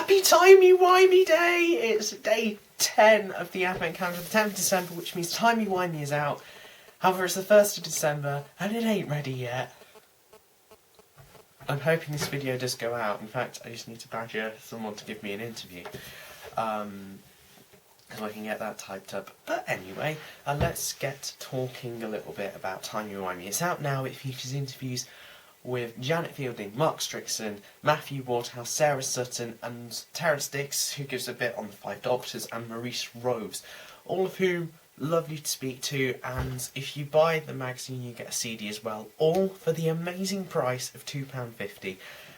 Happy Timey Wimey Day! It's day 10 of the Advent calendar, the 10th of December, which means Timey Wimey is out. However, it's the 1st of December, and it ain't ready yet. I'm hoping this video does go out. In fact, I just need to badger someone to give me an interview. So I can get that typed up. But anyway, let's get talking a little bit about Timey Wimey. It's out now. It features interviews with Janet Fielding, Mark Strickson, Matthew Waterhouse, Sarah Sutton and Terence Dix, who gives a bit on the Five Doctors, and Maurice Roves, all of whom lovely to speak to. And if you buy the magazine you get a CD as well, all for the amazing price of £2.50.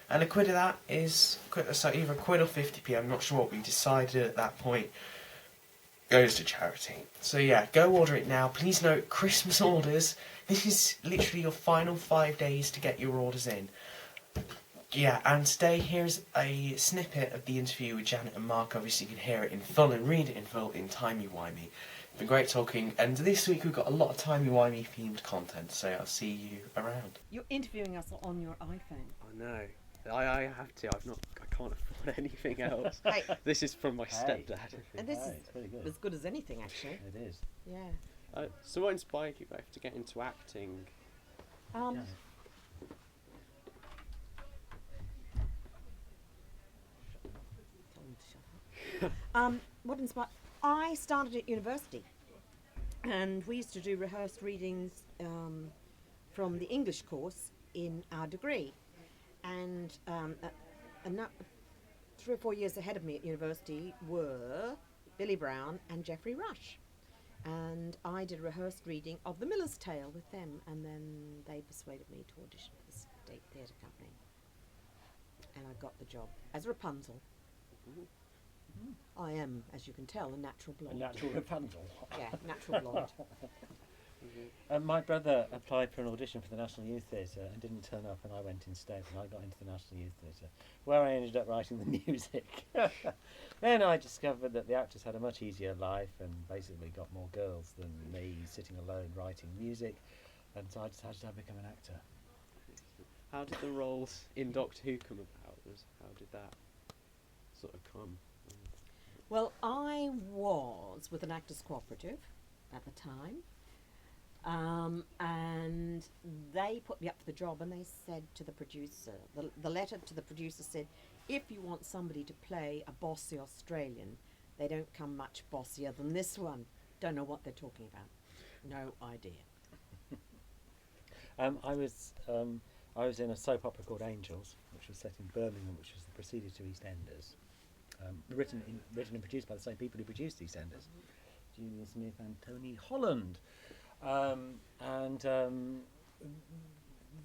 And a quid of that is either a quid or 50p, I'm not sure what we decided at that point, goes to charity. So yeah, go order it now. Please note, Christmas orders, this is literally your final 5 days to get your orders in. Yeah, and today here's a snippet of the interview with Janet and Mark. Obviously you can hear it in full and read it in full in Timey Wimey. It's been great talking, and this week we've got a lot of Timey Wimey themed content, so I'll see you around. You're interviewing us on your iPhone. I know. I have to. I can't afford anything else. Hey. This is from my stepdad. And this is it's pretty good. as good as anything, actually. It is. Yeah. So what inspired you both to get into acting? Um, Yeah. Tell them to shut up. What inspired? I started at university, and we used to do rehearsed readings from the English course in our degree. And 3 or 4 years ahead of me at university were Billy Brown and Geoffrey Rush. And I did a rehearsed reading of The Miller's Tale with them, and then they persuaded me to audition for the State Theatre Company. And I got the job as Rapunzel. I am, as you can tell, a natural A blonde. natural Rapunzel. Yeah, natural blonde. My brother applied for an audition for the National Youth Theatre and didn't turn up, and I went instead, and I got into the National Youth Theatre, where I ended up writing the music. Then I discovered that the actors had a much easier life and basically got more girls than me sitting alone writing music, and so I decided I'd become an actor. How did the roles in Doctor Who come about? How did that sort of come? Well, I was with an actors cooperative at the time. And they put me up for the job, and they said to the producer, the letter to the producer said, if you want somebody to play a bossy Australian, they don't come much bossier than this one. Don't know what they're talking about. No idea. I was in a soap opera called Angels, which was set in Birmingham, which was the procedure to EastEnders, written and produced by the same people who produced EastEnders, Julia Smith and Tony Holland.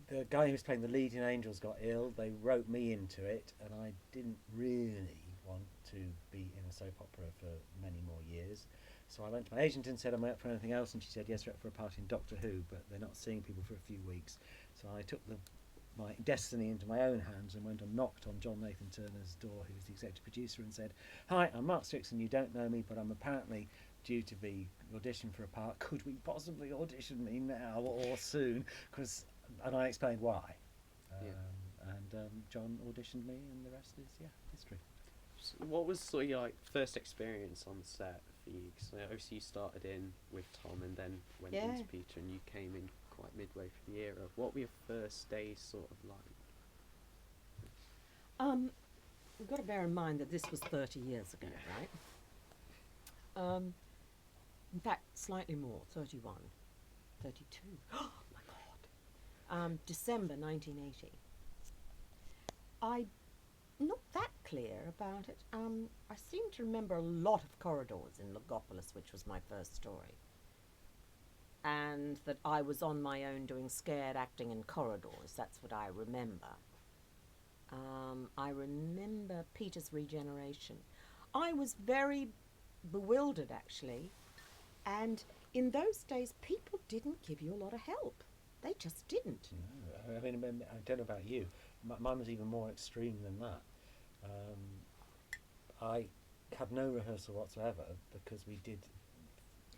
The guy who was playing the lead in Angels got ill. They wrote me into it, and I didn't really want to be in a soap opera for many more years. So I went to my agent and said, am I up for anything else? And she said, yes, you're up for a part in Doctor Who, but they're not seeing people for a few weeks. So I took my destiny into my own hands and went and knocked on John Nathan Turner's door, who was the executive producer, and said, hi, I'm Mark Strickson, you don't know me, but I'm apparently due to be auditioned for a part. Could we possibly audition me now or soon? And I explained why. John auditioned me, and the rest is history. So what was sort of your first experience on set for you? Because obviously you started in with Tom and then went into Peter, and you came in quite midway through the era. What were your first days sort of like? We've got to bear in mind that this was 30 years ago, right? In fact, slightly more, 31, 32. Oh my God. December 1980. I'm not that clear about it. I seem to remember a lot of corridors in Logopolis, which was my first story. And that I was on my own doing scared acting in corridors. That's what I remember. I remember Peter's regeneration. I was very bewildered, actually. And in those days, people didn't give you a lot of help. They just didn't. No, I mean, I don't know about you. Mine was even more extreme than that. I had no rehearsal whatsoever because we did.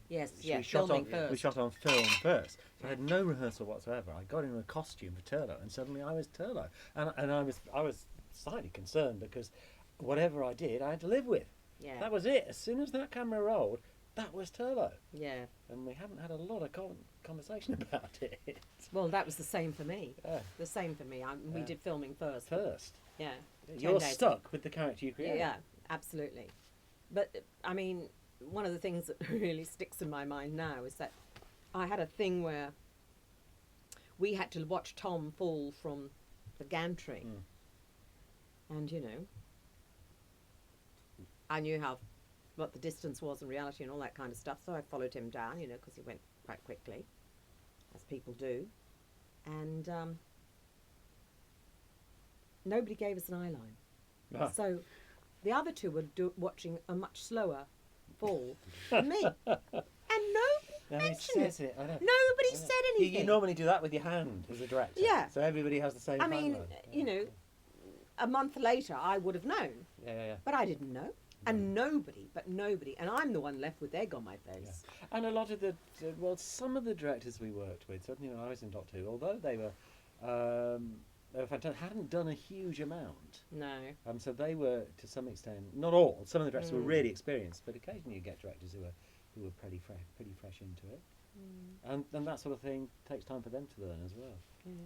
Yes, We shot on film first. So I had no rehearsal whatsoever. I got in a costume for Turlo, and suddenly I was Turlo, and I was slightly concerned because whatever I did, I had to live with. Yeah. That was it. As soon as that camera rolled, that was Turbo. Yeah. And we haven't had a lot of conversation about it. Well, that was the same for me. Yeah. The same for me. We Yeah. did filming first. First. Yeah. You're 10 days. stuck with the character you created. Yeah, absolutely. But, I mean, one of the things that really sticks in my mind now is that I had a thing where we had to watch Tom fall from the gantry. And, you know, I knew what the distance was in reality and all that kind of stuff, so I followed him down, you know, because he went quite quickly, as people do. And nobody gave us an eye line. Ah. So the other two were watching a much slower fall than me. And nobody Now he mentioned says it. I know. Nobody I know. said anything. You normally do that with your hand as a director. Yeah. So everybody has the same I mean, timeline. you know, a month later I would have known, Yeah. but I didn't know. And nobody, and I'm the one left with egg on my face. And a lot of some of the directors we worked with, certainly when I was in Doctor Who, although they were fantastic, hadn't done a huge amount. No. So they were, to some extent, not all. Some of the directors were really experienced, but occasionally you get directors who were pretty fresh into it, and that sort of thing takes time for them to learn as well. Yeah.